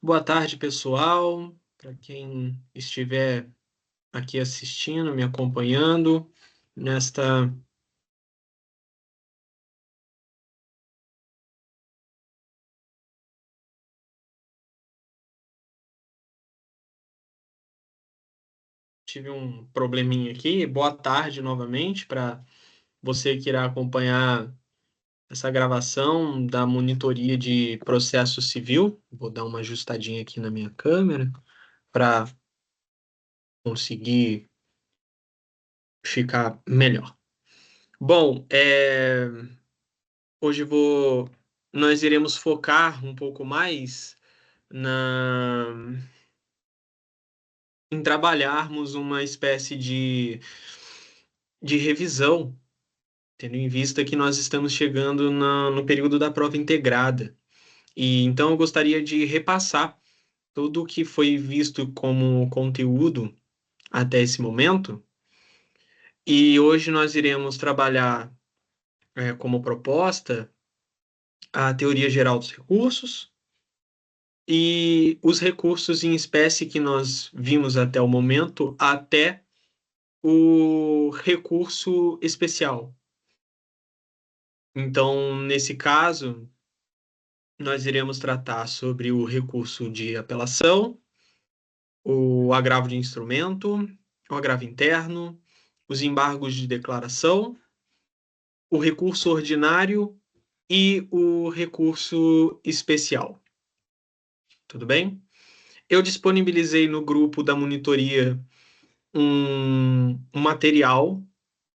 Boa tarde, pessoal. Para quem estiver aqui assistindo, me acompanhando nesta tive um probleminha aqui. Boa tarde novamente para você que irá acompanhar essa gravação da monitoria de processo civil. Vou dar uma ajustadinha aqui na minha câmera para conseguir ficar melhor. Bom, hoje nós iremos focar um pouco mais na em trabalharmos uma espécie de revisão, tendo em vista que nós estamos chegando no período da prova integrada. E então eu gostaria de repassar tudo o que foi visto como conteúdo até esse momento. E hoje nós iremos trabalhar como proposta a teoria geral dos recursos e os recursos em espécie que nós vimos até o momento, até o recurso especial. Então, nesse caso, nós iremos tratar sobre o recurso de apelação, o agravo de instrumento, o agravo interno, os embargos de declaração, o recurso ordinário e o recurso especial. Tudo bem? Eu disponibilizei no grupo da monitoria um material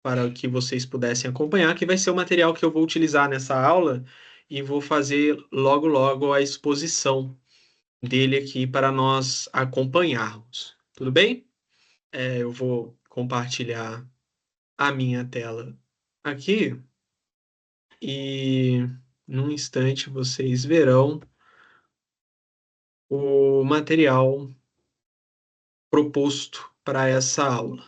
para que vocês pudessem acompanhar, que vai ser o material que eu vou utilizar nessa aula e vou fazer logo logo a exposição dele aqui para nós acompanharmos. Tudo bem? Eu vou compartilhar a minha tela aqui e num instante vocês verão o material proposto para essa aula.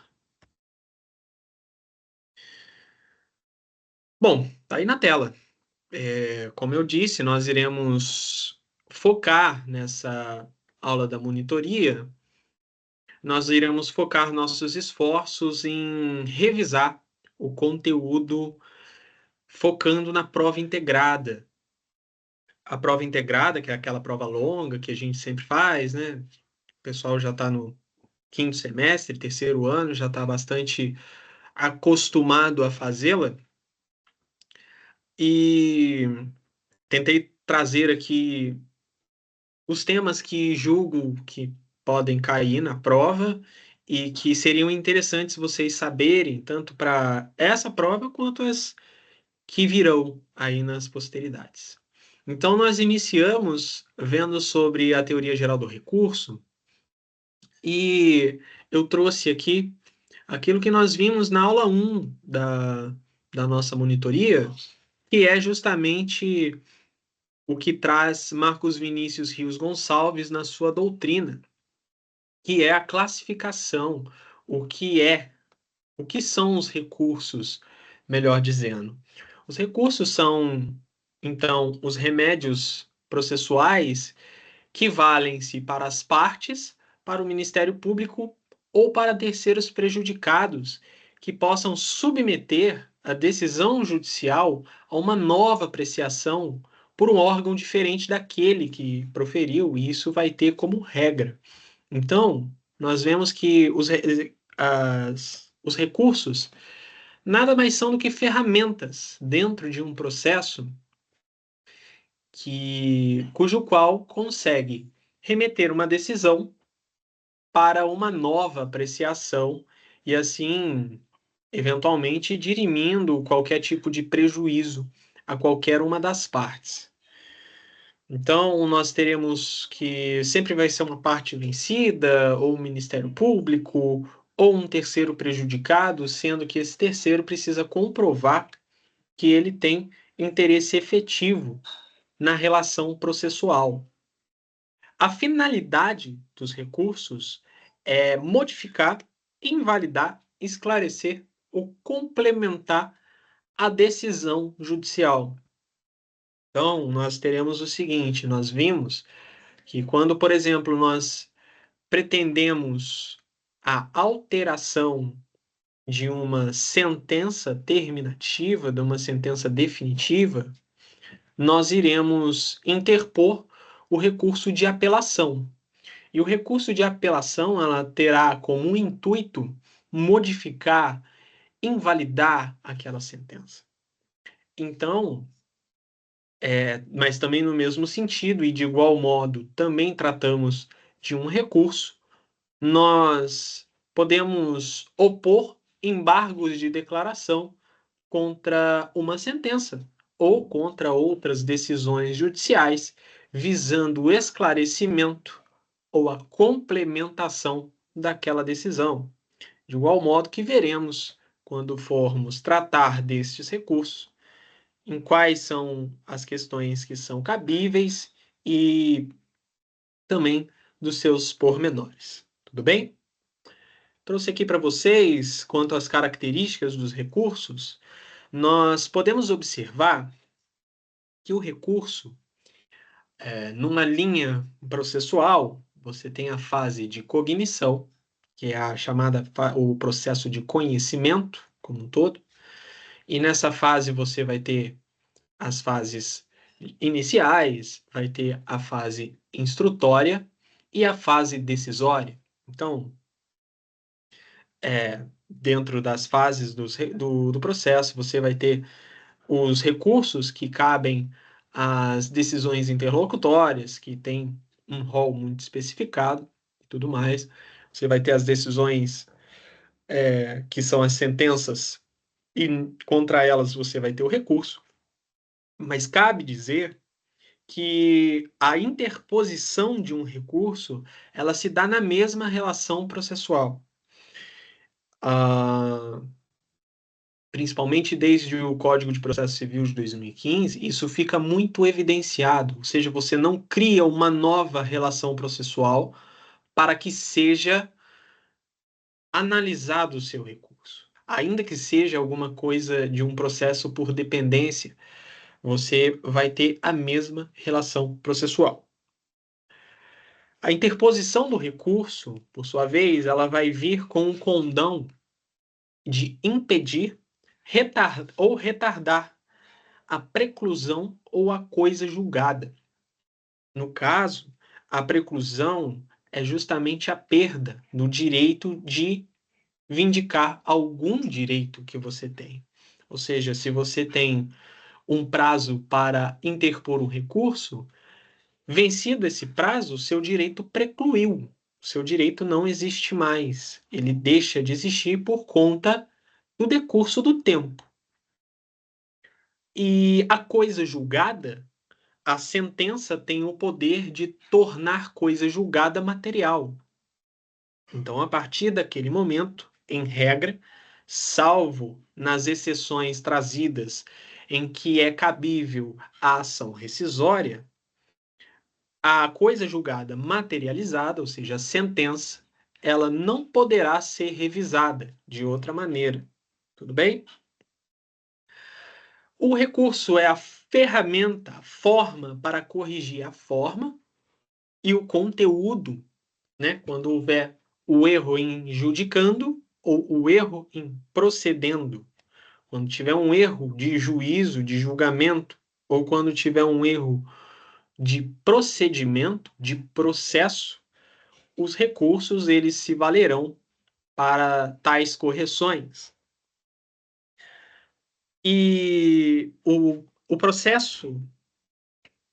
Bom, tá aí na tela. Como eu disse, nós iremos focar nessa aula da monitoria, nós iremos focar nossos esforços em revisar o conteúdo focando na prova integrada. A prova integrada, que é aquela prova longa que a gente sempre faz, né? O pessoal já está no quinto semestre, terceiro ano, já está bastante acostumado a fazê-la. E tentei trazer aqui os temas que julgo que podem cair na prova e que seriam interessantes vocês saberem, tanto para essa prova quanto as que virão aí nas posteridades. Então, nós iniciamos vendo sobre a teoria geral do recurso e eu trouxe aqui aquilo que nós vimos na aula 1 da nossa monitoria, que é justamente o que traz Marcos Vinícius Rios Gonçalves na sua doutrina, que é a classificação, o que é, o que são os recursos, melhor dizendo. Os recursos são, então, os remédios processuais que valem-se para as partes, para o Ministério Público ou para terceiros prejudicados que possam submeter a decisão judicial a uma nova apreciação por um órgão diferente daquele que proferiu, e isso vai ter como regra. Então, nós vemos que os recursos nada mais são do que ferramentas dentro de um processo cujo qual consegue remeter uma decisão para uma nova apreciação e assim, eventualmente, dirimindo qualquer tipo de prejuízo a qualquer uma das partes. Então, nós teremos que sempre vai ser uma parte vencida, ou o Ministério Público, ou um terceiro prejudicado, sendo que esse terceiro precisa comprovar que ele tem interesse efetivo na relação processual. A finalidade dos recursos é modificar, invalidar, esclarecer ou complementar a decisão judicial. Então, nós teremos o seguinte: nós vimos que quando, por exemplo, nós pretendemos a alteração de uma sentença terminativa, de uma sentença definitiva, nós iremos interpor o recurso de apelação. E o recurso de apelação, ela terá como intuito modificar, invalidar aquela sentença. Então, mas também no mesmo sentido e de igual modo, também tratamos de um recurso, nós podemos opor embargos de declaração contra uma sentença ou contra outras decisões judiciais, visando o esclarecimento ou a complementação daquela decisão. De igual modo que veremos, quando formos tratar destes recursos, em quais são as questões que são cabíveis e também dos seus pormenores. Tudo bem? Trouxe aqui para vocês, quanto às características dos recursos, nós podemos observar que o recurso, numa linha processual, você tem a fase de cognição, que é a chamada o processo de conhecimento como um todo, e nessa fase você vai ter as fases iniciais, vai ter a fase instrutória e a fase decisória. Então, dentro das fases do processo, você vai ter os recursos que cabem às decisões interlocutórias, que tem um rol muito especificado e tudo mais. Você vai ter as decisões, que são as sentenças, e contra elas você vai ter o recurso. Mas cabe dizer que a interposição de um recurso, ela se dá na mesma relação processual. Principalmente desde o Código de Processo Civil de 2015, isso fica muito evidenciado, ou seja, você não cria uma nova relação processual para que seja analisado o seu recurso. Ainda que seja alguma coisa de um processo por dependência, você vai ter a mesma relação processual. A interposição do recurso, por sua vez, ela vai vir com o condão de impedir ou retardar a preclusão ou a coisa julgada. No caso, a preclusão é justamente a perda do direito de vindicar algum direito que você tem. Ou seja, se você tem um prazo para interpor um recurso, vencido esse prazo, seu direito precluiu. Seu direito não existe mais. Ele deixa de existir por conta do decurso do tempo. E a coisa julgada, a sentença tem o poder de tornar coisa julgada material. Então, a partir daquele momento, em regra, salvo nas exceções trazidas em que é cabível a ação rescisória, a coisa julgada materializada, ou seja, a sentença, ela não poderá ser revisada de outra maneira. Tudo bem? O recurso é a ferramenta, a forma para corrigir a forma e o conteúdo, né? Quando houver o erro em judicando ou o erro em procedendo. Quando tiver um erro de juízo, de julgamento, ou quando tiver um erro de procedimento, de processo, os recursos eles se valerão para tais correções. E o processo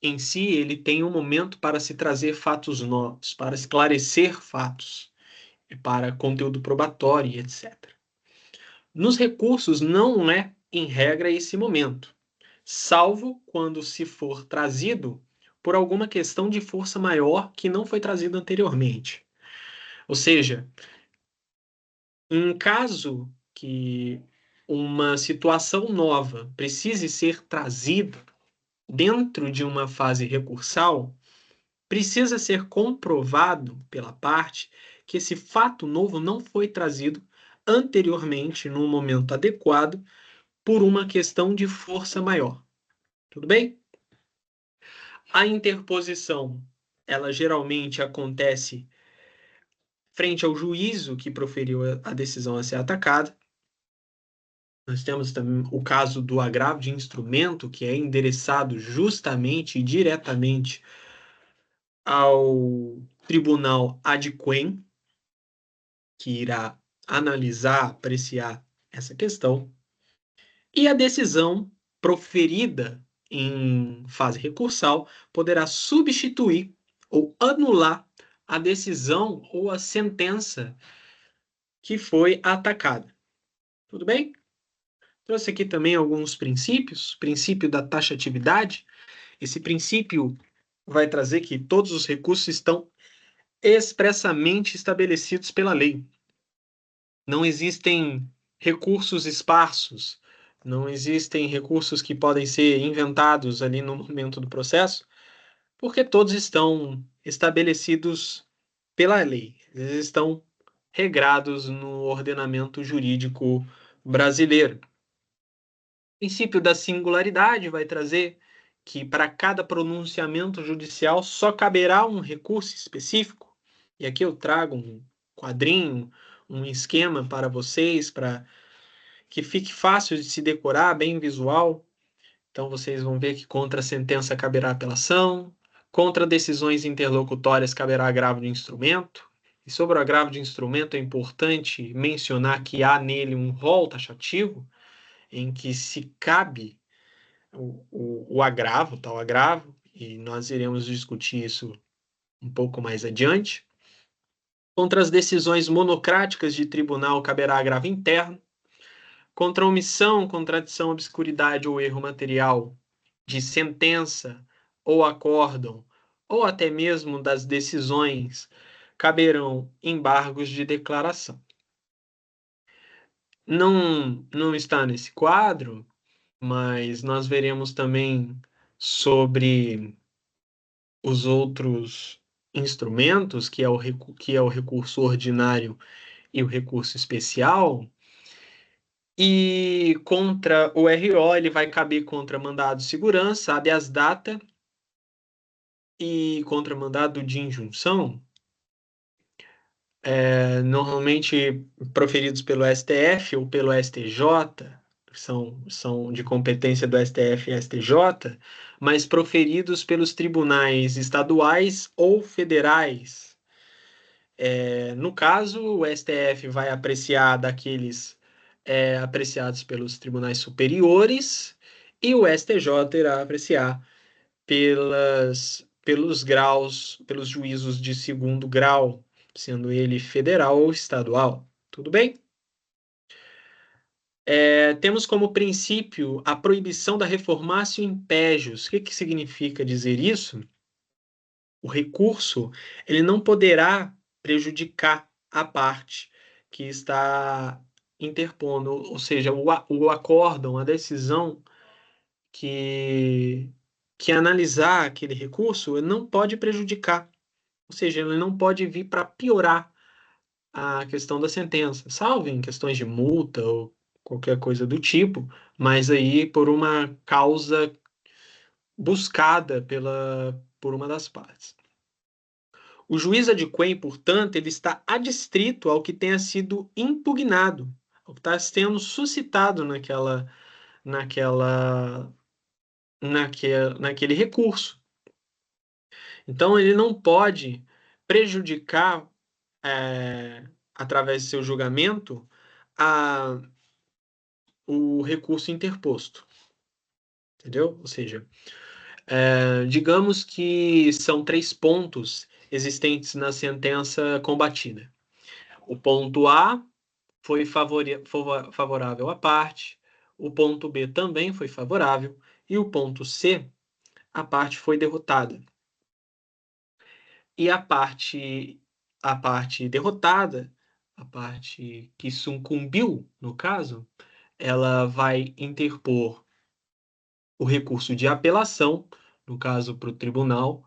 em si, ele tem um momento para se trazer fatos novos, para esclarecer fatos, para conteúdo probatório, etc. Nos recursos não é, em regra, esse momento, salvo quando se for trazido por alguma questão de força maior que não foi trazida anteriormente. Ou seja, em caso que uma situação nova precise ser trazida dentro de uma fase recursal, precisa ser comprovado pela parte que esse fato novo não foi trazido anteriormente no momento adequado por uma questão de força maior. Tudo bem? A interposição ela geralmente acontece frente ao juízo que proferiu a decisão a ser atacada. Nós temos também o caso do agravo de instrumento, que é endereçado justamente e diretamente ao tribunal ad quem, que irá analisar, apreciar essa questão, e a decisão proferida em fase recursal poderá substituir ou anular a decisão ou a sentença que foi atacada. Tudo bem? Trouxe aqui também alguns princípios. Princípio da taxatividade. Esse princípio vai trazer que todos os recursos estão expressamente estabelecidos pela lei. Não existem recursos esparsos, não existem recursos que podem ser inventados ali no momento do processo, porque todos estão estabelecidos pela lei, eles estão regrados no ordenamento jurídico brasileiro. O princípio da singularidade vai trazer que para cada pronunciamento judicial só caberá um recurso específico. E aqui eu trago um quadrinho, um esquema para vocês, para que fique fácil de se decorar, bem visual. Então vocês vão ver que contra a sentença caberá apelação, contra decisões interlocutórias caberá agravo de instrumento. E sobre o agravo de instrumento é importante mencionar que há nele um rol taxativo em que se cabe o agravo, tal agravo, e nós iremos discutir isso um pouco mais adiante. Contra as decisões monocráticas de tribunal caberá agravo interno. Contra omissão, contradição, obscuridade ou erro material de sentença ou acórdão, ou até mesmo das decisões, caberão embargos de declaração. Não está nesse quadro, mas nós veremos também sobre os outros instrumentos, que é o recurso ordinário e o recurso especial. E contra o RO, ele vai caber contra mandado de segurança, habeas data e contra mandado de injunção, normalmente proferidos pelo STF ou pelo STJ, são de competência do STF e STJ, mas proferidos pelos tribunais estaduais ou federais. No caso, o STF vai apreciar daqueles apreciados pelos tribunais superiores e o STJ irá apreciar pelos graus, pelos juízos de segundo grau, sendo ele federal ou estadual. Tudo bem? Temos como princípio a proibição da reformácio in pejus. O que significa dizer isso? O recurso ele não poderá prejudicar a parte que está interpondo, ou seja, o acórdão, a decisão que analisar aquele recurso não pode prejudicar, ou seja, ele não pode vir para piorar a questão da sentença, salvo em questões de multa ou qualquer coisa do tipo, mas aí por uma causa buscada por uma das partes. O juiz adquém, portanto, ele está adstrito ao que tenha sido impugnado, ao que está sendo suscitado naquela, naquele recurso. Então, ele não pode prejudicar, através de seu julgamento, a, o recurso interposto. Entendeu? Ou seja, digamos que são 3 pontos existentes na sentença combatida. O ponto A foi favorável à parte, o ponto B também foi favorável, e o ponto C, a parte foi derrotada. E a parte derrotada, a parte que sucumbiu, no caso, ela vai interpor o recurso de apelação, no caso para o Tribunal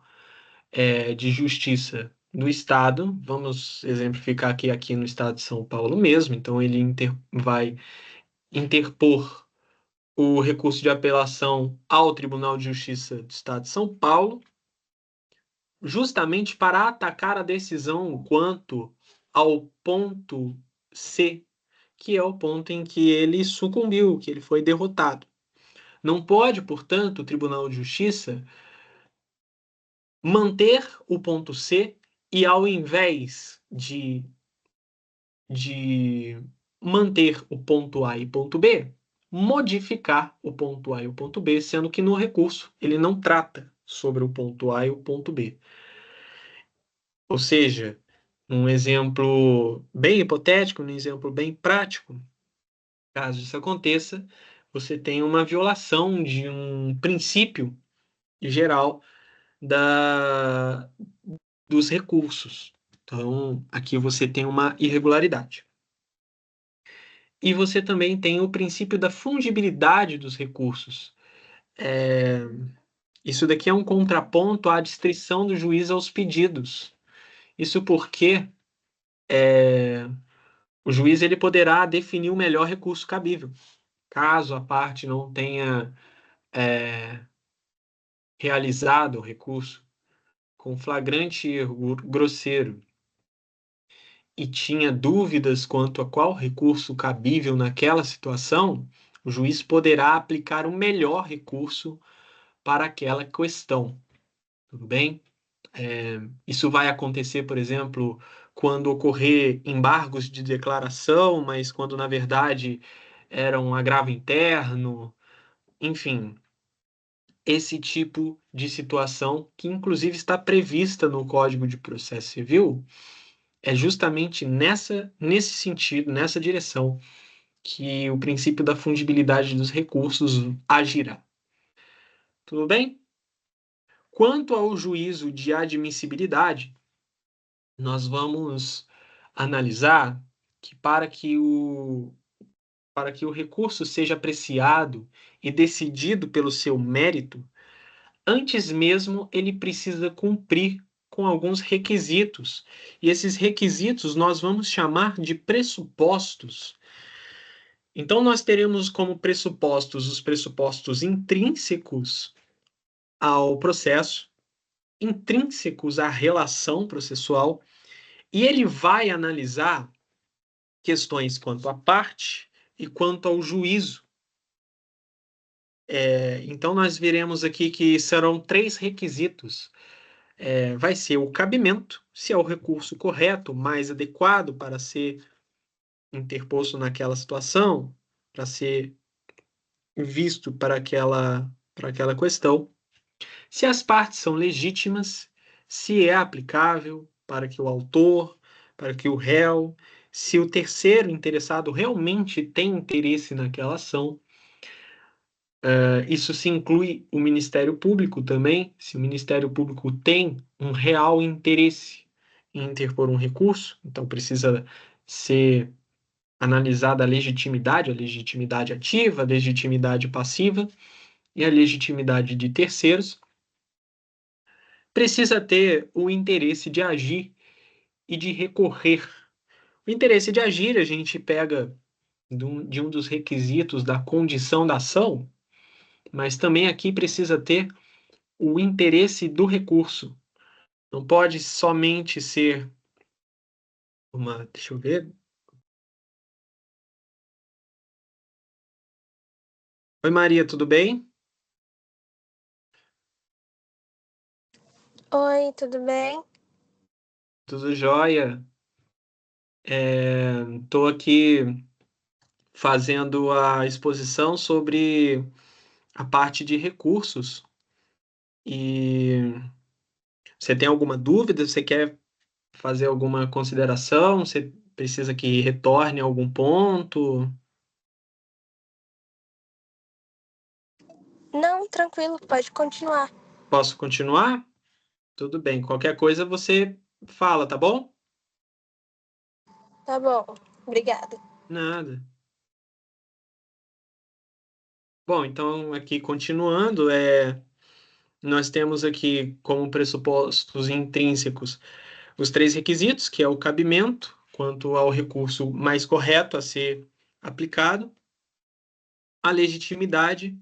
de Justiça do Estado. Vamos exemplificar aqui no Estado de São Paulo mesmo. Então, ele vai interpor o recurso de apelação ao Tribunal de Justiça do Estado de São Paulo. justamente para atacar a decisão quanto ao ponto C, que é o ponto em que ele sucumbiu, que ele foi derrotado. Não pode, portanto, o Tribunal de Justiça manter o ponto C e, ao invés de manter o ponto A e ponto B, modificar o ponto A e o ponto B, sendo que no recurso ele não trata sobre o ponto A e o ponto B. Ou seja, um exemplo bem hipotético, um exemplo bem prático, caso isso aconteça, você tem uma violação de um princípio geral da, dos recursos. Então, aqui você tem uma irregularidade. E você também tem o princípio da fungibilidade dos recursos. É, isso daqui é um contraponto à distrição do juiz aos pedidos. Isso porque o juiz ele poderá definir o melhor recurso cabível, caso a parte não tenha realizado o recurso com flagrante erro grosseiro e tinha dúvidas quanto a qual recurso cabível naquela situação, o juiz poderá aplicar o melhor recurso para aquela questão. Tudo bem? Isso vai acontecer, por exemplo, quando ocorrer embargos de declaração, mas quando na verdade era um agravo interno, enfim, esse tipo de situação que inclusive está prevista no Código de Processo Civil, é justamente nesse sentido, nessa direção, que o princípio da fungibilidade dos recursos agirá. Tudo bem? Quanto ao juízo de admissibilidade, nós vamos analisar que para que o recurso seja apreciado e decidido pelo seu mérito, antes mesmo ele precisa cumprir com alguns requisitos. E esses requisitos nós vamos chamar de pressupostos. Então, nós teremos como pressupostos os pressupostos intrínsecos ao processo, intrínsecos à relação processual, e ele vai analisar questões quanto à parte e quanto ao juízo. Então, nós veremos aqui que serão três requisitos. Vai ser o cabimento, se é o recurso correto, mais adequado para ser interposto naquela situação, para ser visto para aquela questão. Se as partes são legítimas, se é aplicável para que o autor, para que o réu, se o terceiro interessado realmente tem interesse naquela ação. Isso se inclui o Ministério Público também, se o Ministério Público tem um real interesse em interpor um recurso, então precisa ser analisada a legitimidade ativa, a legitimidade passiva e a legitimidade de terceiros. Precisa ter o interesse de agir e de recorrer. O interesse de agir, a gente pega de um dos requisitos da condição da ação, mas também aqui precisa ter o interesse do recurso. Não pode somente ser uma. Deixa eu ver. Oi, Maria, tudo bem? Oi, tudo bem? Tudo jóia. Estou aqui fazendo a exposição sobre a parte de recursos. E você tem alguma dúvida? Você quer fazer alguma consideração? Você precisa que retorne a algum ponto? Não, tranquilo, pode continuar. Posso continuar? Tudo bem. Qualquer coisa você fala, tá bom? Tá bom, obrigada. Nada. Bom, então aqui continuando, nós temos aqui como pressupostos intrínsecos os três requisitos, que é o cabimento, quanto ao recurso mais correto a ser aplicado, a legitimidade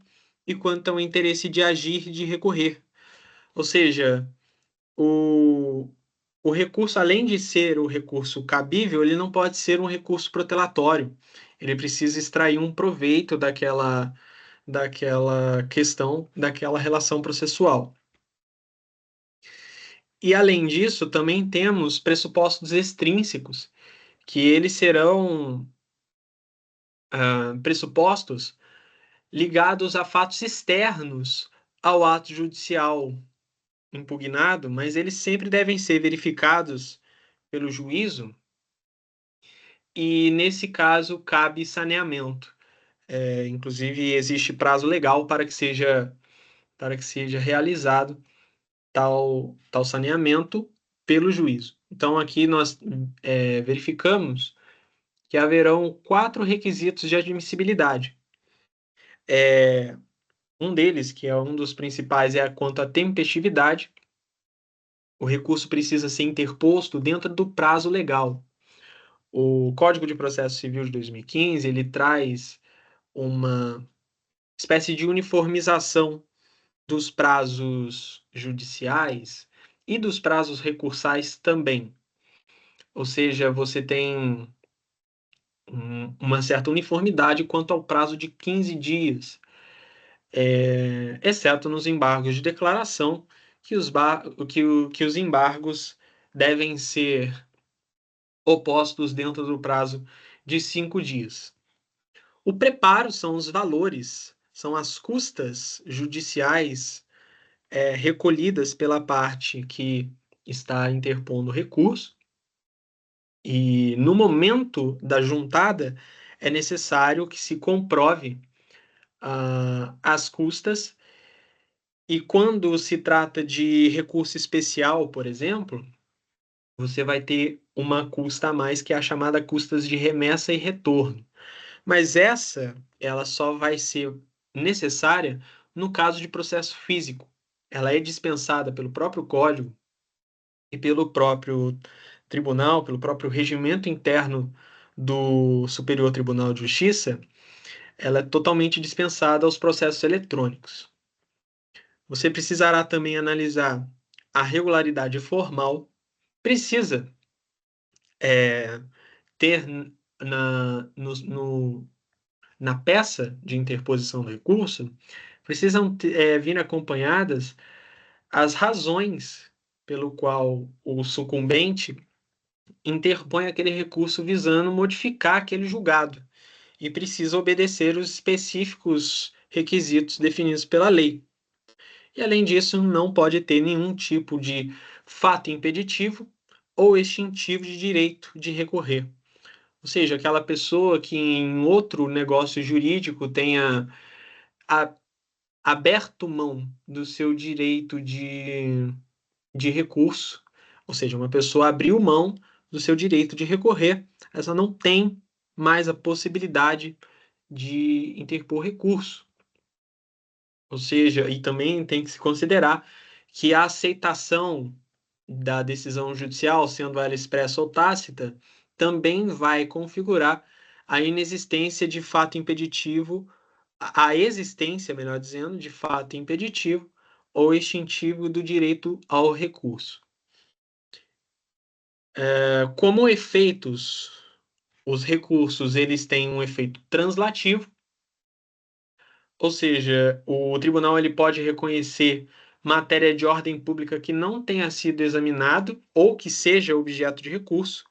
e quanto ao interesse de agir e de recorrer. Ou seja, o, o recurso, além de ser o recurso cabível, ele não pode ser um recurso protelatório. Ele precisa extrair um proveito daquela questão, daquela relação processual. E, além disso, também temos pressupostos extrínsecos, que eles serão pressupostos ligados a fatos externos ao ato judicial impugnado, mas eles sempre devem ser verificados pelo juízo e, nesse caso, cabe saneamento. Inclusive, existe prazo legal para que seja realizado tal saneamento pelo juízo. Então, aqui nós verificamos que haverão 4 requisitos de admissibilidade. Um deles, que é um dos principais, é quanto à tempestividade. O recurso precisa ser interposto dentro do prazo legal. O Código de Processo Civil de 2015, ele traz uma espécie de uniformização dos prazos judiciais e dos prazos recursais também. Ou seja, você tem uma certa uniformidade quanto ao prazo de 15 dias, exceto nos embargos de declaração, que os embargos devem ser opostos dentro do prazo de 5 dias. O preparo são os valores, são as custas judiciais recolhidas pela parte que está interpondo o recurso, e no momento da juntada é necessário que se comprove as custas, e quando se trata de recurso especial, por exemplo, você vai ter uma custa a mais, que é a chamada custas de remessa e retorno. Mas ela só vai ser necessária no caso de processo físico. Ela é dispensada pelo próprio Código e pelo próprio tribunal, pelo próprio regimento interno do Superior Tribunal de Justiça. Ela é totalmente dispensada aos processos eletrônicos. Você precisará também analisar a regularidade formal. Precisa ter na peça de interposição do recurso, precisam vir acompanhadas as razões pelo qual o sucumbente interpõe aquele recurso visando modificar aquele julgado, e precisa obedecer os específicos requisitos definidos pela lei. E, além disso, não pode ter nenhum tipo de fato impeditivo ou extintivo de direito de recorrer. Ou seja, aquela pessoa que em outro negócio jurídico tenha a, aberto mão do seu direito de recurso, ou seja, uma pessoa abriu mão do seu direito de recorrer, essa não tem mais a possibilidade de interpor recurso. Ou seja, e também tem que se considerar que a aceitação da decisão judicial, sendo ela expressa ou tácita, também vai configurar a inexistência de fato impeditivo, a existência, melhor dizendo, de fato impeditivo ou extintivo do direito ao recurso. Como efeitos, os recursos eles têm um efeito translativo, ou seja, o tribunal ele pode reconhecer matéria de ordem pública que não tenha sido examinado ou que seja objeto de recurso.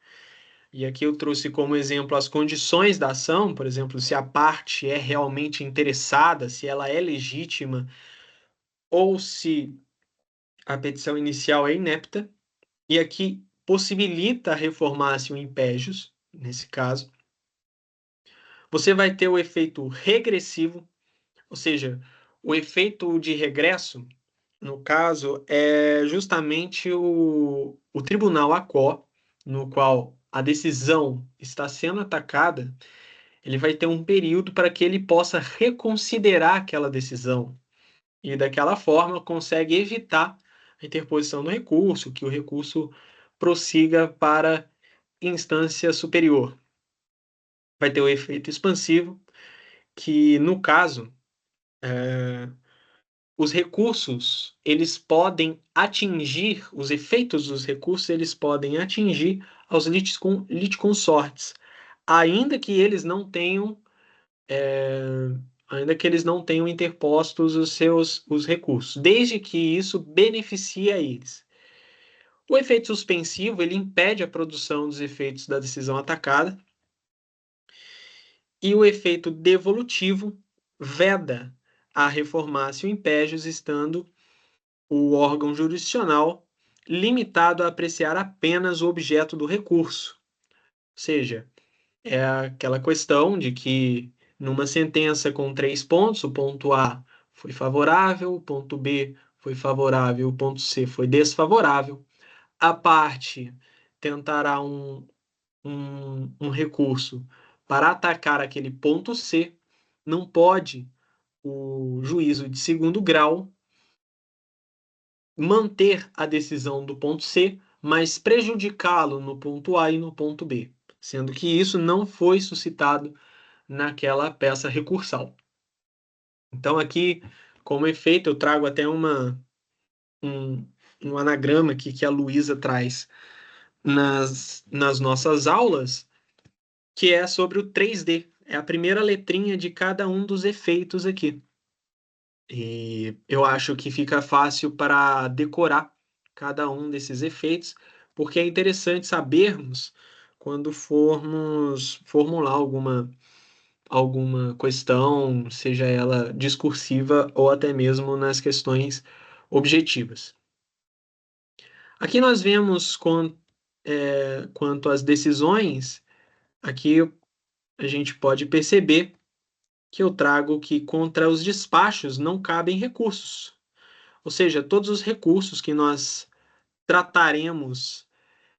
E aqui eu trouxe como exemplo as condições da ação, por exemplo, se a parte é realmente interessada, se ela é legítima, ou se a petição inicial é inepta. E aqui possibilita reformar-se o impégios, nesse caso. Você vai ter o efeito regressivo, ou seja, o efeito de regresso, no caso, é justamente o tribunal ACO, no qual a decisão está sendo atacada, ele vai ter um período para que ele possa reconsiderar aquela decisão e, daquela forma, consegue evitar a interposição do recurso, que o recurso prossiga para instância superior. Vai ter o efeito expansivo, que, no caso, os recursos, eles podem atingir, os efeitos dos recursos, eles podem atingir aos litisconsortes, ainda que eles não tenham, ainda que eles não tenham interpostos os recursos, desde que isso beneficie a eles. O efeito suspensivo, ele impede a produção dos efeitos da decisão atacada, e o efeito devolutivo veda a reformácio impégios, estando o órgão jurisdicional limitado a apreciar apenas o objeto do recurso. Ou seja, é aquela questão de que numa sentença com 3 pontos, o ponto A foi favorável, o ponto B foi favorável, o ponto C foi desfavorável. A parte tentará um recurso para atacar aquele ponto C, não pode o juízo de segundo grau manter a decisão do ponto C, mas prejudicá-lo no ponto A e no ponto B, sendo que isso não foi suscitado naquela peça recursal. Então, aqui, como efeito, eu trago até um, um anagrama aqui que a Luísa traz nas nossas aulas, que é sobre o 3D. É a primeira letrinha de cada um dos efeitos aqui. E eu acho que fica fácil para decorar cada um desses efeitos, porque é interessante sabermos quando formos formular alguma questão, seja ela discursiva ou até mesmo nas questões objetivas. Aqui nós vemos quanto às decisões, aqui a gente pode perceber que eu trago que contra os despachos não cabem recursos. Ou seja, todos os recursos que nós trataremos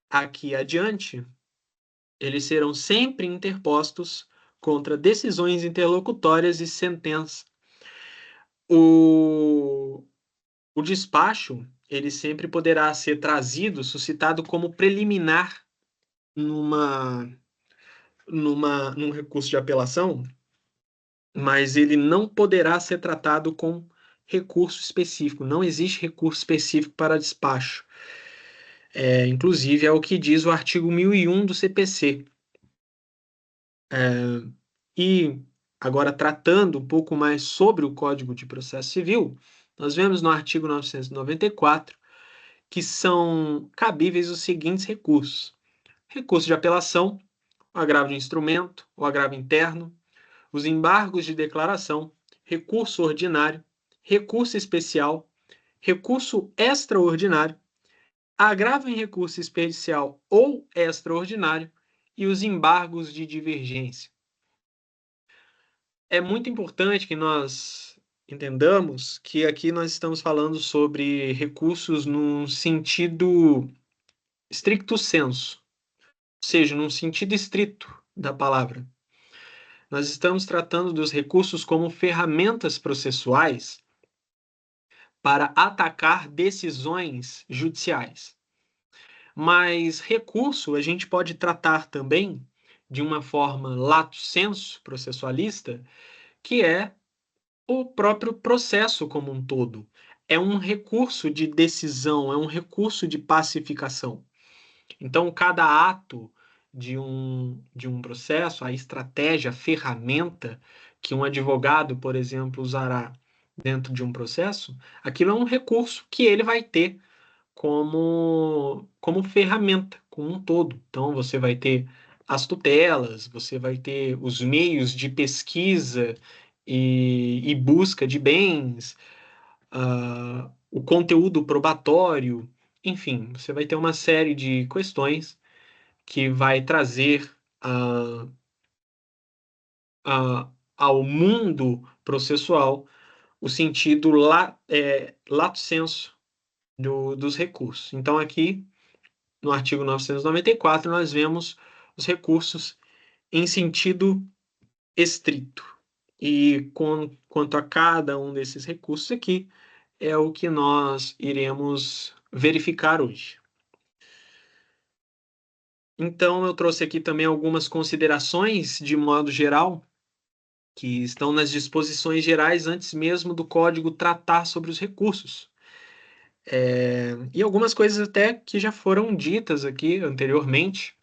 aqui adiante, eles serão sempre interpostos contra decisões interlocutórias e sentenças. O, o despacho, ele sempre poderá ser trazido, suscitado como preliminar numa, num recurso de apelação, mas ele não poderá ser tratado com recurso específico. Não existe recurso específico para despacho. Inclusive, é o que diz o artigo 1001 do CPC. E agora, tratando um pouco mais sobre o Código de Processo Civil, nós vemos no artigo 994 que são cabíveis os seguintes recursos: recurso de apelação, o agravo de instrumento, o agravo interno, os embargos de declaração, recurso ordinário, recurso especial, recurso extraordinário, agravo em recurso especial ou extraordinário e os embargos de divergência. É muito importante que nós entendamos que aqui nós estamos falando sobre recursos num sentido stricto sensu, ou seja, num sentido estrito da palavra. Nós estamos tratando dos recursos como ferramentas processuais para atacar decisões judiciais. Mas recurso a gente pode tratar também de uma forma lato sensu processualista, que é o próprio processo como um todo. É um recurso de decisão, é um recurso de pacificação. Então, cada ato de um processo, a estratégia, a ferramenta que um advogado, por exemplo, usará dentro de um processo, aquilo é um recurso que ele vai ter como ferramenta, como um todo. Então, você vai ter as tutelas, você vai ter os meios de pesquisa e busca de bens, o conteúdo probatório, enfim, você vai ter uma série de questões que vai trazer ao mundo processual o sentido lato sensu dos recursos. Então, aqui, no artigo 994, nós vemos os recursos em sentido estrito. E quanto a cada um desses recursos aqui, é o que nós iremos verificar hoje. Então, eu trouxe aqui também algumas considerações de modo geral que estão nas disposições gerais antes mesmo do código tratar sobre os recursos. E algumas coisas até que já foram ditas aqui anteriormente.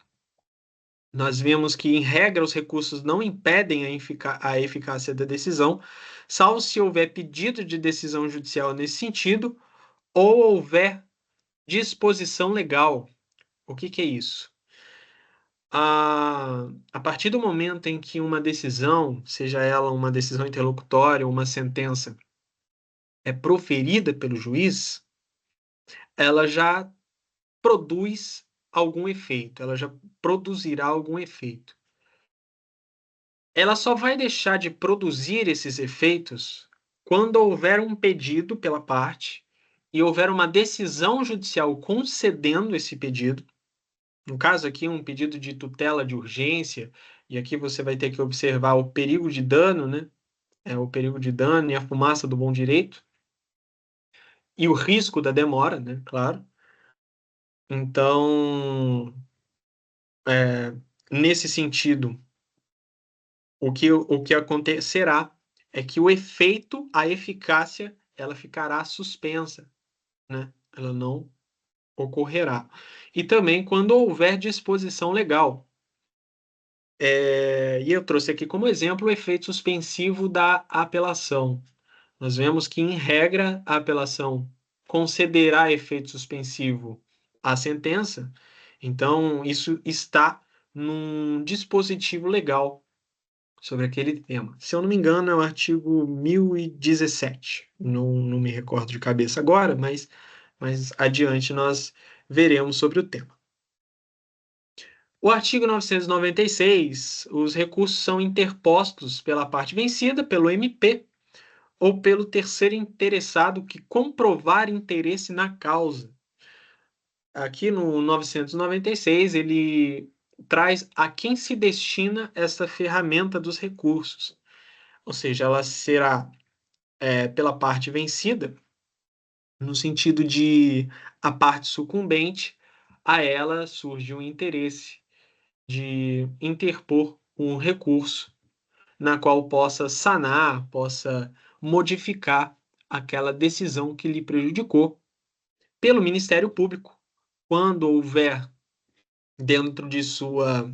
Nós vemos que, em regra, os recursos não impedem a eficácia da decisão, salvo se houver pedido de decisão judicial nesse sentido ou houver disposição legal. O que é isso? A partir do momento em que uma decisão, seja ela uma decisão interlocutória ou uma sentença, é proferida pelo juiz, ela já produz algum efeito, ela já produzirá algum efeito. Ela só vai deixar de produzir esses efeitos quando houver um pedido pela parte e houver uma decisão judicial concedendo esse pedido. No caso aqui, um pedido de tutela de urgência, e aqui você vai ter que observar o perigo de dano, né? O perigo de dano e a fumaça do bom direito, e o risco da demora, né? Claro. Então, nesse sentido, o que acontecerá é que o efeito, a eficácia, ela ficará suspensa, né? Ela não ocorrerá. E também quando houver disposição legal. E eu trouxe aqui como exemplo o efeito suspensivo da apelação. Nós vemos que, em regra, a apelação concederá efeito suspensivo à sentença, então isso está num dispositivo legal sobre aquele tema. Se eu não me engano, é o artigo 1017. Não me recordo de cabeça agora, mas adiante nós veremos sobre o tema. O artigo 996, os recursos são interpostos pela parte vencida, pelo MP, ou pelo terceiro interessado que comprovar interesse na causa. Aqui no 996, ele traz a quem se destina essa ferramenta dos recursos. Ou seja, ela será pela parte vencida, no sentido de a parte sucumbente, a ela surge o interesse de interpor um recurso na qual possa sanar, possa modificar aquela decisão que lhe prejudicou pelo Ministério Público, quando houver dentro de sua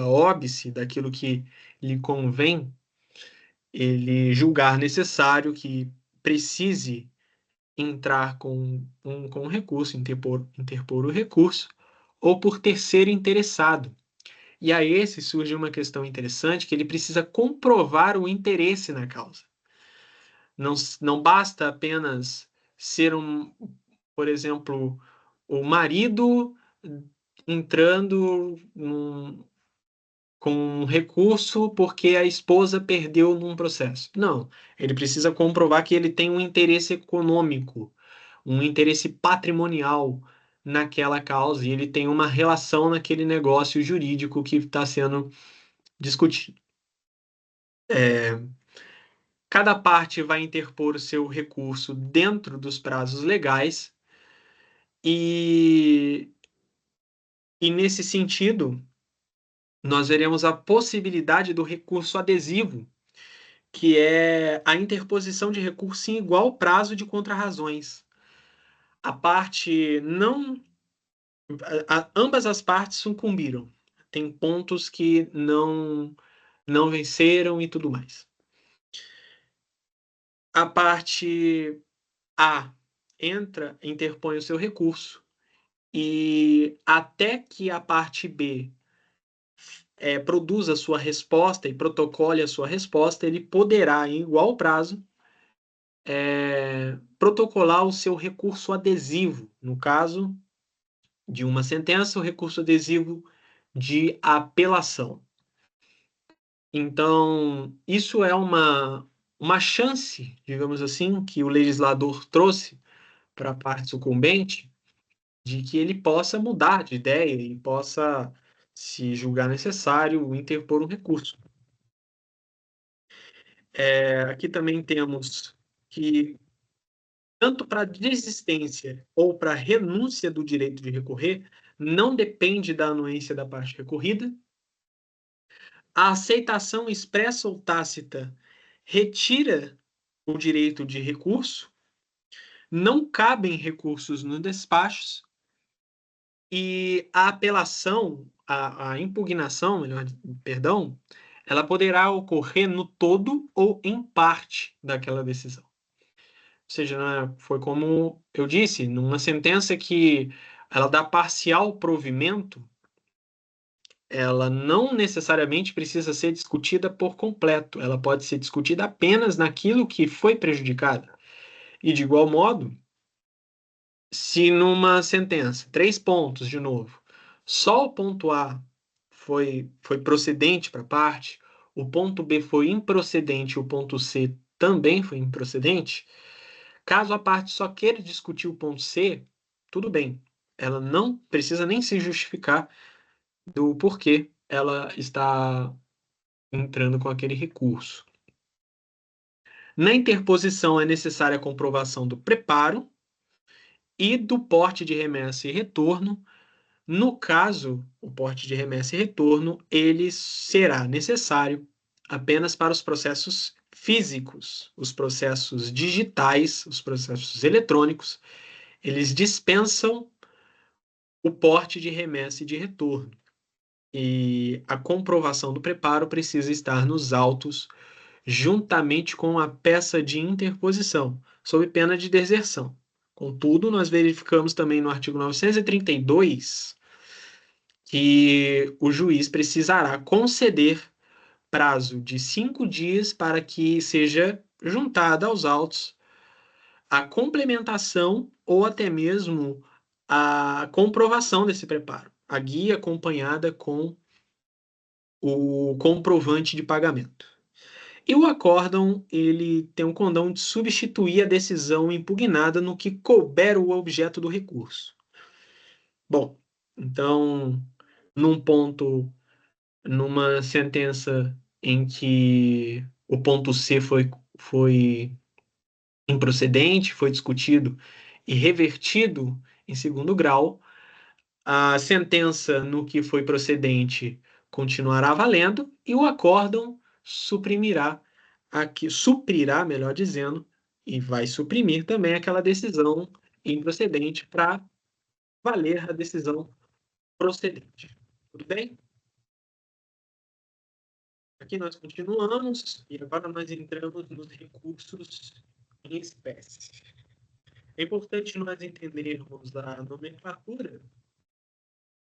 óbice, daquilo que lhe convém, ele julgar necessário que precise entrar com um recurso, interpor o recurso, ou por terceiro interessado. E a esse surge uma questão interessante, que ele precisa comprovar o interesse na causa. Não basta apenas ser por exemplo, o marido entrando com um recurso porque a esposa perdeu num processo. Não, ele precisa comprovar que ele tem um interesse econômico, um interesse patrimonial naquela causa e ele tem uma relação naquele negócio jurídico que está sendo discutido. Cada parte vai interpor o seu recurso dentro dos prazos legais e nesse sentido, nós veremos a possibilidade do recurso adesivo, que é a interposição de recurso em igual prazo de contrarrazões. A parte não. Ambas as partes sucumbiram. Tem pontos que não venceram e tudo mais. A parte A interpõe o seu recurso e até que a parte B produza a sua resposta e protocole a sua resposta, ele poderá, em igual prazo, protocolar o seu recurso adesivo. No caso de uma sentença, o recurso adesivo de apelação. Então, isso é uma chance, digamos assim, que o legislador trouxe para a parte sucumbente, de que ele possa mudar de ideia e possa, se julgar necessário, interpor um recurso. Aqui também temos que, tanto para desistência ou para renúncia do direito de recorrer, não depende da anuência da parte recorrida. A aceitação expressa ou tácita retira o direito de recurso, não cabem recursos no despacho e a apelação, a impugnação, melhor, perdão, ela poderá ocorrer no todo ou em parte daquela decisão. Ou seja, né, foi como eu disse, numa sentença que ela dá parcial provimento, ela não necessariamente precisa ser discutida por completo, ela pode ser discutida apenas naquilo que foi prejudicado. E de igual modo, se numa sentença, 3 pontos de novo, só o ponto A foi procedente para a parte, o ponto B foi improcedente, o ponto C também foi improcedente, caso a parte só queira discutir o ponto C, tudo bem. Ela não precisa nem se justificar do porquê ela está entrando com aquele recurso. Na interposição é necessária a comprovação do preparo e do porte de remessa e retorno. No caso, o porte de remessa e retorno, ele será necessário apenas para os processos físicos, os processos digitais, os processos eletrônicos, eles dispensam o porte de remessa e de retorno. E a comprovação do preparo precisa estar nos autos, juntamente com a peça de interposição, sob pena de deserção. Contudo, nós verificamos também no artigo 932 que o juiz precisará conceder prazo de 5 dias para que seja juntada aos autos a complementação ou até mesmo a comprovação desse preparo, a guia acompanhada com o comprovante de pagamento. E o acórdão, ele tem um condão de substituir a decisão impugnada no que couber o objeto do recurso. Bom, então, num ponto, numa sentença em que o ponto C foi improcedente, foi discutido e revertido em segundo grau, a sentença no que foi procedente continuará valendo e o acórdão suprirá, melhor dizendo, e vai suprimir também aquela decisão improcedente para valer a decisão procedente. Tudo bem? Aqui nós continuamos e agora nós entramos nos recursos em espécie. É importante nós entendermos a nomenclatura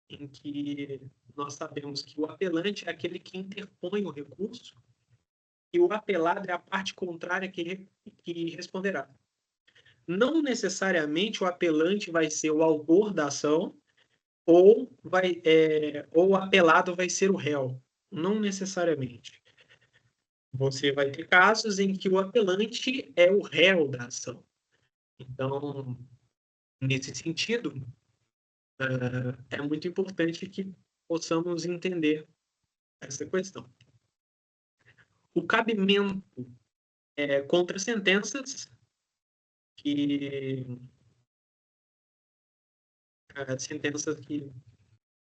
em que nós sabemos que o apelante é aquele que interpõe o recurso e o apelado é a parte contrária que responderá. Não necessariamente o apelante vai ser o autor da ação ou o apelado vai ser o réu. Não necessariamente. Você vai ter casos em que o apelante é o réu da ação. Então, nesse sentido, é muito importante que possamos entender essa questão. O cabimento contra sentenças que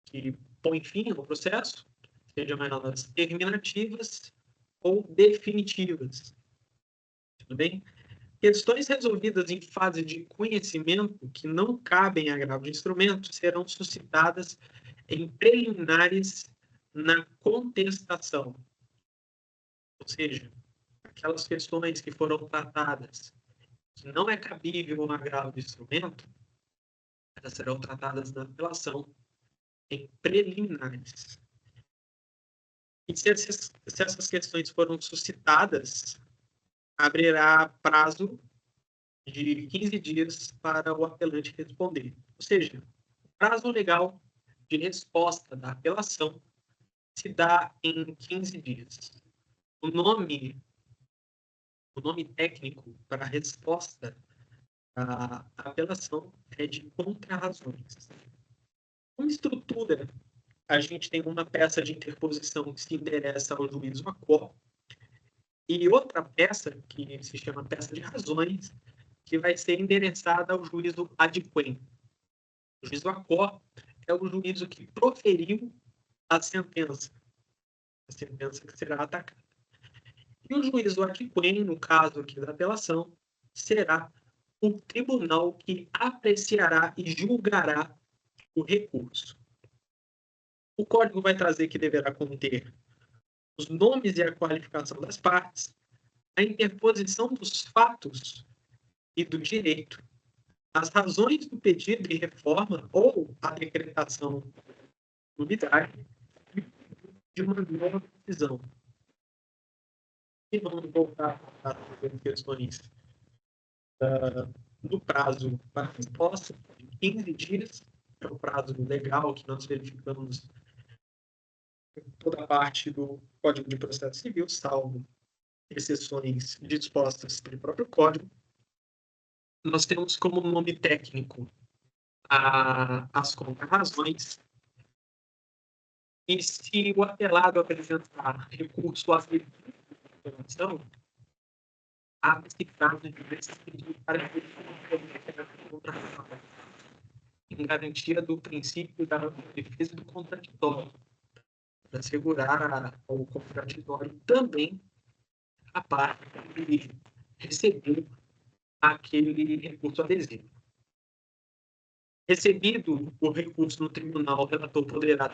que põem fim ao processo, sejam elas terminativas ou definitivas. Tudo bem? Questões resolvidas em fase de conhecimento que não cabem a agravo de instrumento serão suscitadas em preliminares na contestação. Ou seja, aquelas questões que foram tratadas que não é cabível um agravo de instrumento, elas serão tratadas na apelação em preliminares. E se essas questões foram suscitadas, abrirá prazo de 15 dias para o apelante responder. Ou seja, o prazo legal de resposta da apelação se dá em 15 dias. O nome técnico para a resposta à apelação é de contrarrazões. Como estrutura, a gente tem uma peça de interposição que se endereça ao juízo ACO e outra peça, que se chama peça de razões, que vai ser endereçada ao juízo adquem. O juízo ACO é o juízo que proferiu a sentença. a sentença que será atacada. E o juízo aquiquem, no caso aqui da apelação, será o tribunal que apreciará e julgará o recurso. O código vai trazer que deverá conter os nomes e a qualificação das partes, a interposição dos fatos e do direito, as razões do pedido de reforma ou a decretação de nulidade de uma nova decisão. E vamos voltar às questões do prazo para a resposta, de 15 dias, é o prazo legal que nós verificamos em toda a parte do Código de Processo Civil, salvo exceções dispostas pelo próprio Código. Nós temos como nome técnico as contrarrazões. E se o apelado apresentar recurso à apelação, abre-se prazo de pedido para em garantia do princípio da defesa do contraditório, para assegurar ao contraditório também a parte que recebeu aquele recurso adesivo. Recebido o recurso no tribunal, o relator poderá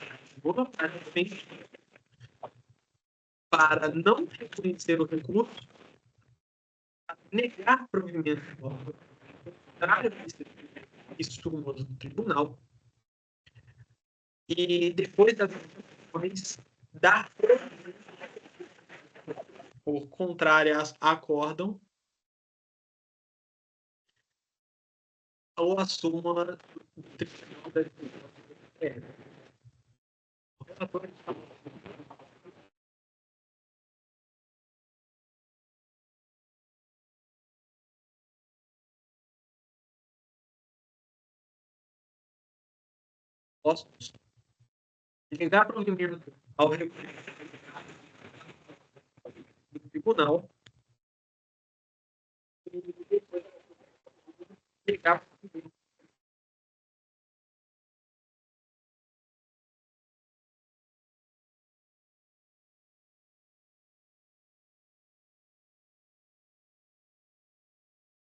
para não reconhecer o recurso, negar provimento contrário e súmula do tribunal, e depois das decisões dar por contrárias acórdão ou a súmula do tribunal da o relator postos negar provimento ao recurso do tribunal e depois negar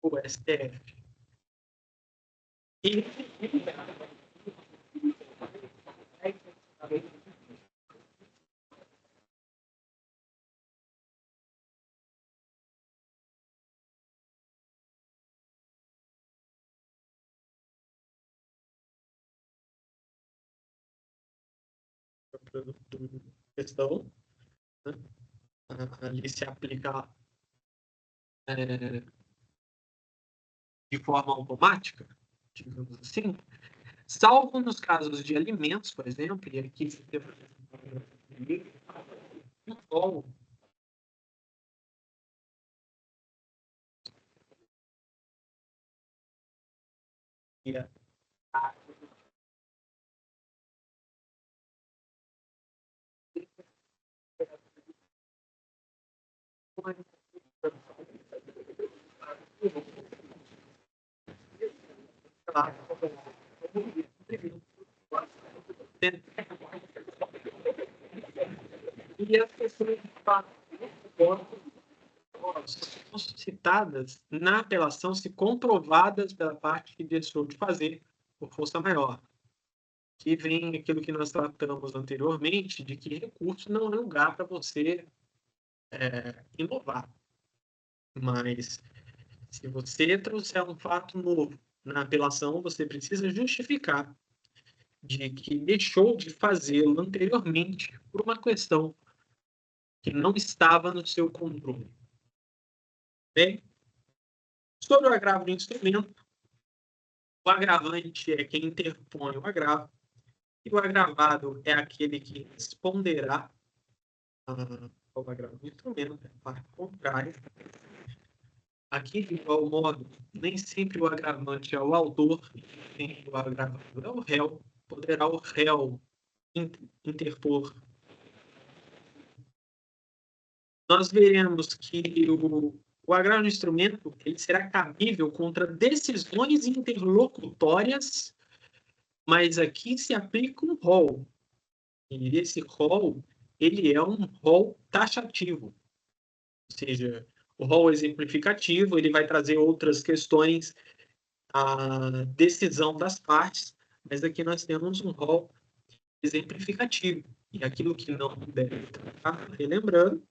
o STF. E questão, né? Ali se aplica de forma automática, digamos assim, salvo nos casos de alimentos, por exemplo, e aqui se tem um rol e as pessoas são suscitadas na apelação se comprovadas pela parte que deixou de fazer por força maior. Que vem aquilo que nós tratamos anteriormente, de que recurso não é lugar para você inovar. Mas se você trouxer um fato novo na apelação, você precisa justificar de que deixou de fazê-lo anteriormente por uma questão que não estava no seu controle. Bem, sobre o agravo do instrumento, o agravante é quem interpõe o agravo e o agravado é aquele que responderá ao agravo do instrumento, é a parte contrária. Aqui, de igual modo, nem sempre o agravante é o autor, nem sempre o agravado é o réu. Poderá o réu interpor. Nós veremos que o agravo do instrumento ele será cabível contra decisões interlocutórias, mas aqui se aplica um rol. E esse rol ele é um rol taxativo. Ou seja, o rol exemplificativo, ele vai trazer outras questões à decisão das partes, mas aqui nós temos um rol exemplificativo. E aquilo que não deve estar relembrando,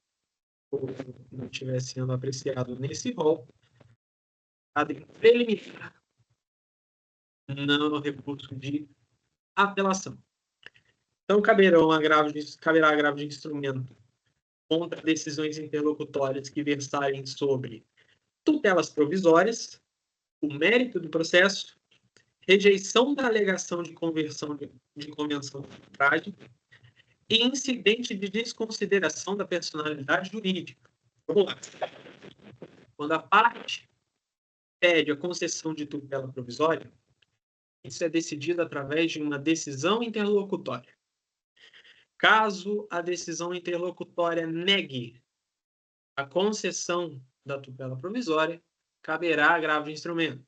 ou não estiver sendo apreciado nesse rol, está preliminar no recurso de apelação. Então, caberá agravo de instrumento contra decisões interlocutórias que versarem sobre tutelas provisórias, o mérito do processo, rejeição da alegação de convenção de arbitragem e incidente de desconsideração da personalidade jurídica. Vamos lá. Quando a parte pede a concessão de tutela provisória, isso é decidido através de uma decisão interlocutória. Caso a decisão interlocutória negue a concessão da tutela provisória, caberá agravo de instrumento.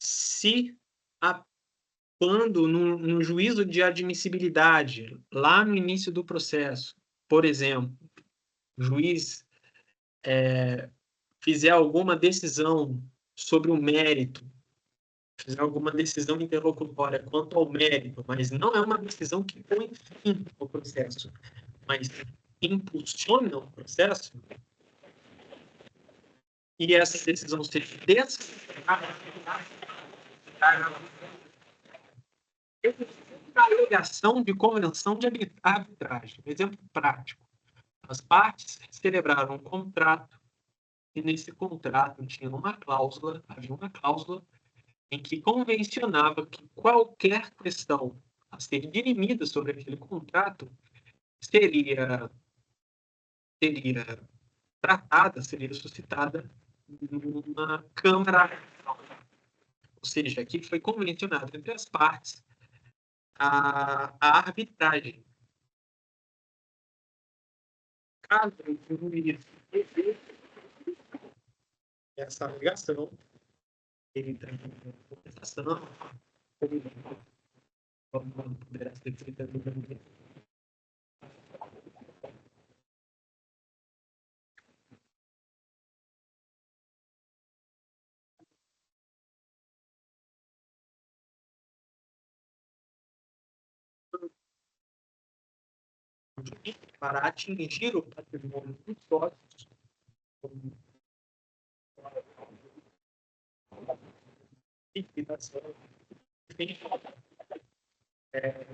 Se quando no juízo de admissibilidade, lá no início do processo, por exemplo, o juiz fizer alguma decisão sobre o mérito, fizer alguma decisão interlocutória quanto ao mérito, mas não é uma decisão que põe fim ao processo, mas impulsiona o processo, e essa decisão seja a alegação de convenção de arbitragem. Exemplo prático. As partes celebraram um contrato e nesse contrato havia uma cláusula em que convencionava que qualquer questão a ser dirimida sobre aquele contrato seria tratada, seria suscitada numa Câmara. Ou seja, aqui foi convencionado entre as partes a arbitragem. Caso o juiz essa alegação, ele tem contestação, poderá ser feita para atingir o patrimônio dos sócios, liquidação,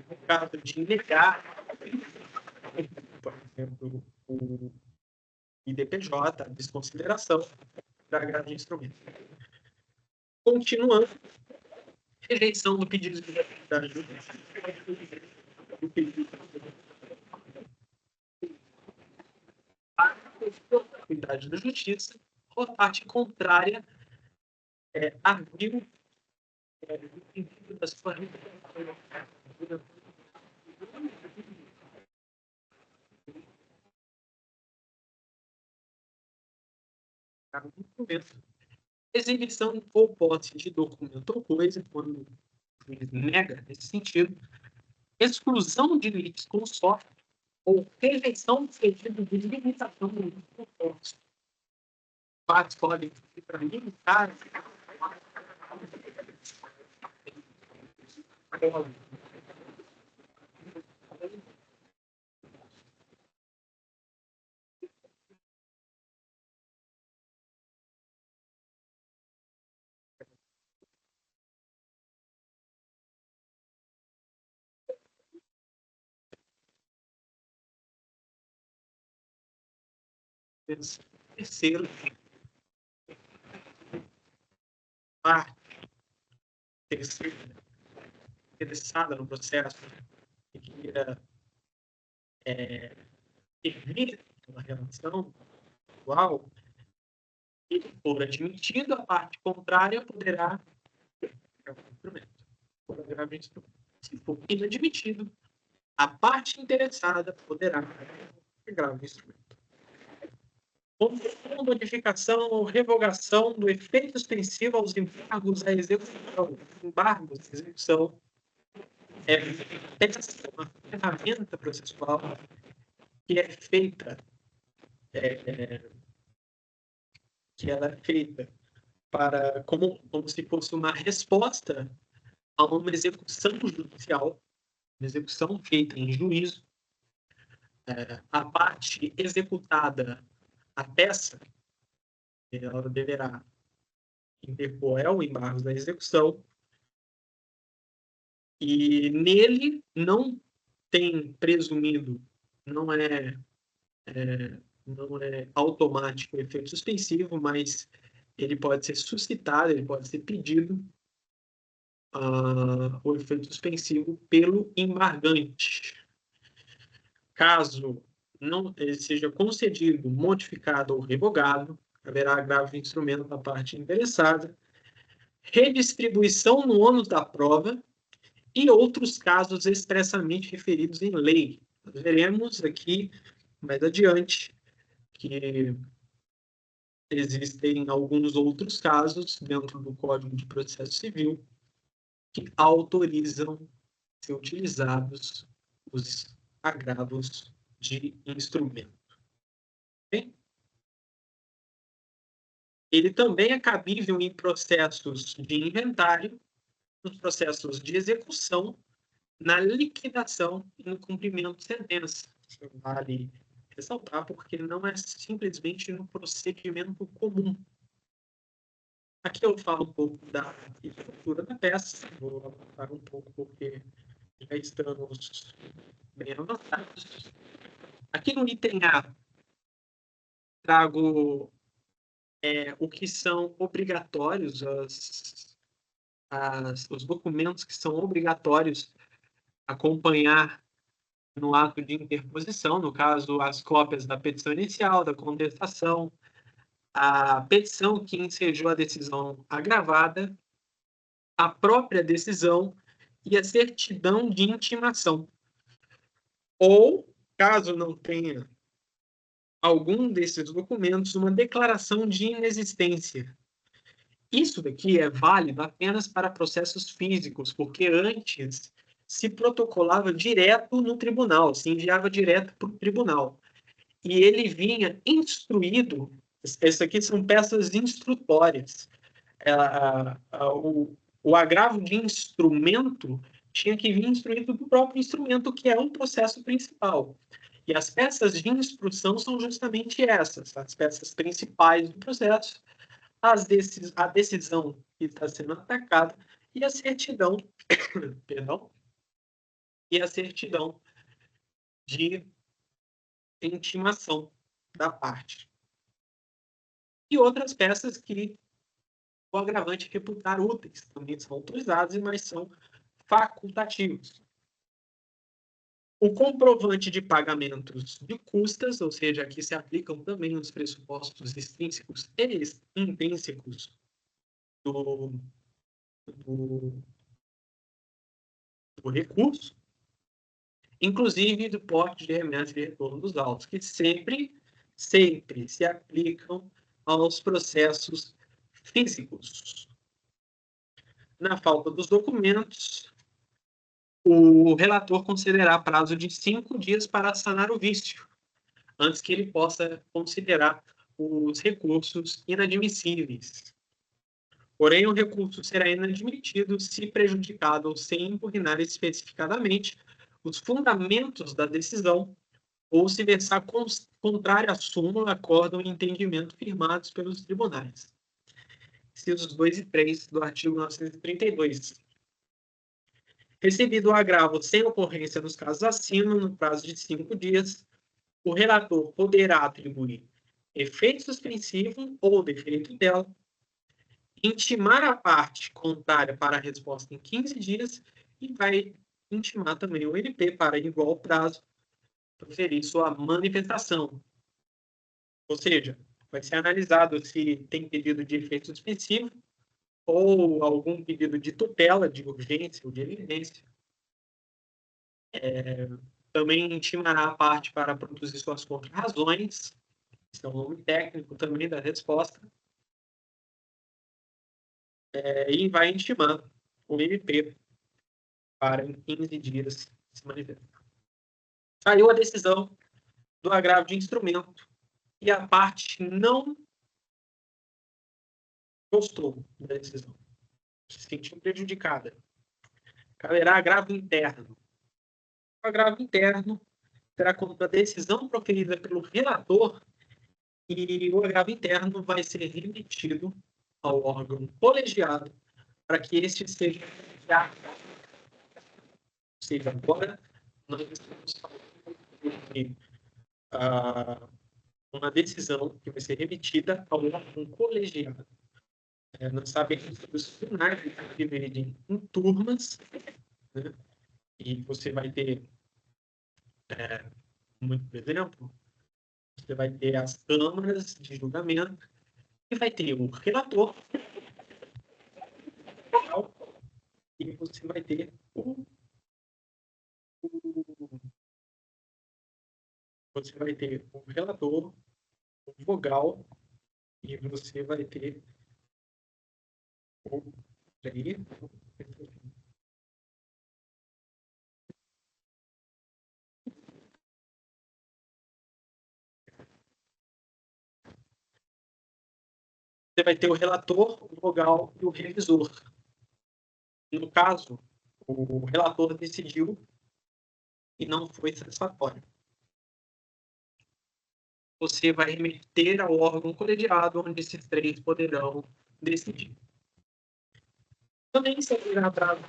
no caso de negar, por exemplo, o IDPJ, a desconsideração da agravo de instrumento. Continuando, rejeição do pedido de gratuidade do pedido gratuidade da justiça, ou a parte contrária arguiu no sentido da sua documento. Exibição ou posse de documento ou coisa, quando ele nega nesse sentido, exclusão de litisconsórcio ou rejeição do pedido de limitação do litisconsórcio. Partes podem ir para limitar terceiro, parte terceira interessada no processo que queira intervir na relação atual, e for admitido, a parte contrária poderá se for inadmitido, a parte interessada poderá agravo o instrumento. Com modificação ou revogação do efeito extensivo aos embargos à execução. Embargos à execução uma ferramenta processual que é feita, que ela é feita para como se fosse uma resposta a uma execução judicial, uma execução feita em juízo. A parte executada, a peça, ela deverá interpor o embargo da execução, e nele não tem presumido, não é, não é automático o efeito suspensivo, mas ele pode ser suscitado, ele pode ser pedido o efeito suspensivo pelo embargante. Caso não ele seja concedido, modificado ou revogado, haverá agravo de instrumento da parte interessada, redistribuição no ônus da prova e outros casos expressamente referidos em lei. Nós veremos aqui mais adiante que existem alguns outros casos dentro do Código de Processo Civil que autorizam ser utilizados os agravos de instrumento. Okay? Ele também é cabível em processos de inventário, nos processos de execução, na liquidação e no cumprimento de sentença. Isso vale ressaltar, porque não é simplesmente no procedimento comum. Aqui eu falo um pouco da estrutura da peça, vou avançar um pouco porque já estamos bem avançados. Aqui no item A, trago o que são obrigatórios, os documentos que são obrigatórios acompanhar no ato de interposição, no caso, as cópias da petição inicial, da contestação, a petição que ensejou a decisão agravada, a própria decisão e a certidão de intimação. Ou, caso não tenha algum desses documentos, uma declaração de inexistência. Isso daqui é válido apenas para processos físicos, porque antes se protocolava direto no tribunal, se enviava direto para o tribunal. E ele vinha instruído, isso aqui são peças instrutórias. O agravo de instrumento tinha que vir instruído do próprio instrumento, que é um processo principal. E as peças de instrução são justamente essas, as peças principais do processo, a decisão que está sendo atacada e a certidão, perdão, e a certidão de intimação da parte. E outras peças que o agravante reputar úteis também são autorizados, mas são facultativos. O comprovante de pagamentos de custas, ou seja, aqui se aplicam também os pressupostos extrínsecos e intrínsecos do recurso, inclusive do porte de remessa de retorno dos autos, que sempre se aplicam aos processos físicos. Na falta dos documentos, o relator concederá prazo de 5 dias para sanar o vício, antes que ele possa considerar os recursos inadmissíveis. Porém, o recurso será inadmitido se prejudicado ou sem impugnar especificadamente os fundamentos da decisão ou se versar contrário à súmula, acórdão e entendimento firmados pelos tribunais. Incisos 2 e 3 do artigo 932. Recebido o agravo sem ocorrência nos casos acima, no prazo de 5 dias, o relator poderá atribuir efeito suspensivo ou defeito dela, intimar a parte contrária para a resposta em 15 dias e vai intimar também o MP para, em igual prazo, proferir sua manifestação. Ou seja, vai ser analisado se tem pedido de efeito suspensivo ou algum pedido de tutela, de urgência ou de evidência. Também intimará a parte para produzir suas contrarrazões, esse é o nome técnico também da resposta, e vai intimar o MP para em 15 dias se manifestar. Saiu a decisão do agravo de instrumento e a parte não gostou da decisão, se sentiu prejudicada. Caberá agravo interno. O agravo interno será contra a decisão proferida pelo relator e o agravo interno vai ser remetido ao órgão colegiado para que este seja enviado. Ou seja, agora nós estamos falando de uma decisão que vai ser remetida ao órgão colegiado. Nós sabemos que os tribunais se dividem em turmas, né? E você vai ter, por exemplo, você vai ter as câmaras de julgamento e vai ter o relator e você vai ter o relator, o vogal, e você vai ter o... Você vai ter o relator, o vogal e o revisor. No caso, o relator decidiu e não foi satisfatório. Você vai remeter ao órgão colegiado, onde esses três poderão decidir. Também será prazo.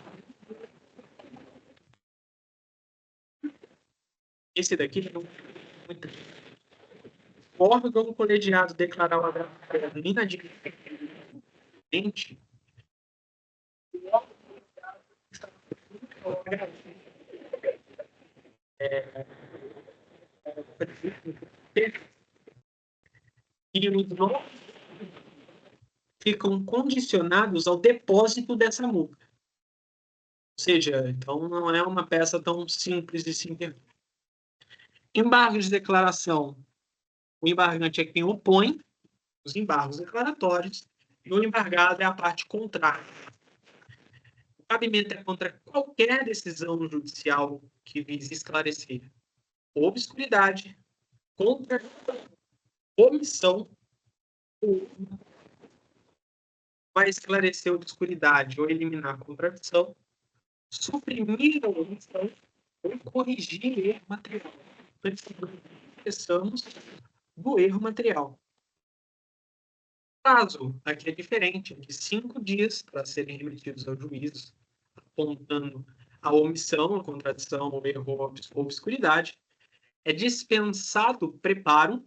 Esse daqui não muito. O órgão colegiado declarar o agravo inadimplente. E os novos ficam condicionados ao depósito dessa multa. Ou seja, então não é uma peça tão simples de se entender. Embargo de declaração. O embargante é quem opõe os embargos declaratórios e o embargado é a parte contrária. O cabimento é contra qualquer decisão judicial que vise esclarecer obscuridade, contra omissão, ou vai esclarecer obscuridade ou eliminar a contradição, suprimir a omissão ou corrigir erro material. Precisamos do erro material. Caso aqui é diferente, de 5 dias para serem remetidos ao juízo, apontando a omissão, a contradição, o erro ou obscuridade, é dispensado preparo,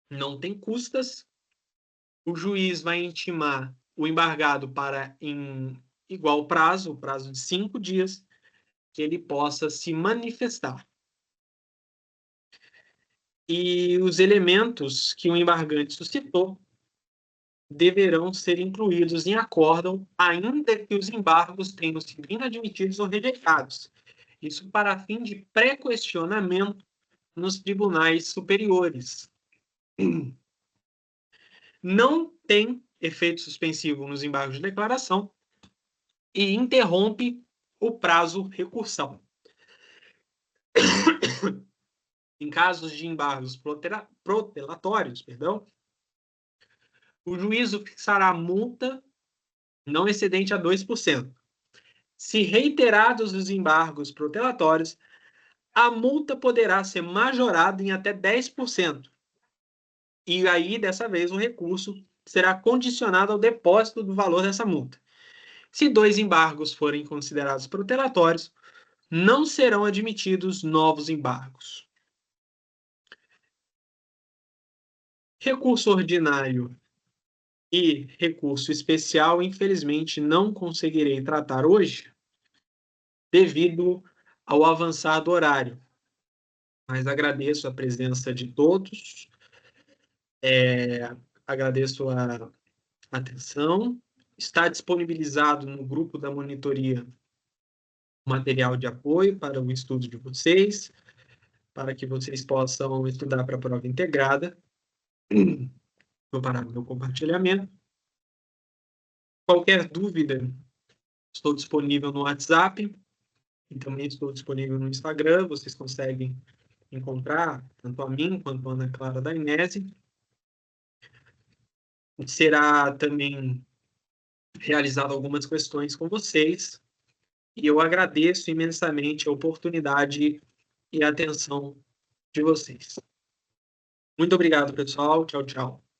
não tem custas, o juiz vai intimar o embargado para, em igual prazo, o prazo de 5 dias, que ele possa se manifestar. E os elementos que o embargante suscitou deverão ser incluídos em acórdão, ainda que os embargos tenham sido inadmitidos ou rejeitados. Isso para fim de pré-questionamento nos tribunais superiores. Não tem efeito suspensivo nos embargos de declaração e interrompe o prazo recursal. Em casos de embargos protelatórios, o juízo fixará multa não excedente a 2%. Se reiterados os embargos protelatórios, a multa poderá ser majorada em até 10%. E aí, dessa vez, o recurso será condicionado ao depósito do valor dessa multa. Se 2 embargos forem considerados protelatórios, não serão admitidos novos embargos. Recurso ordinário e recurso especial, infelizmente, não conseguirei tratar hoje, devido ao avançado horário. Mas agradeço a presença de todos, agradeço a atenção. Está disponibilizado no grupo da monitoria material de apoio para o estudo de vocês, para que vocês possam estudar para a prova integrada. Vou parar o meu compartilhamento. Qualquer dúvida, estou disponível no WhatsApp. E também estou disponível no Instagram, vocês conseguem encontrar tanto a mim quanto a Ana Clara Dainese. Será também realizado algumas questões com vocês, e eu agradeço imensamente a oportunidade e a atenção de vocês. Muito obrigado, pessoal. Tchau, tchau.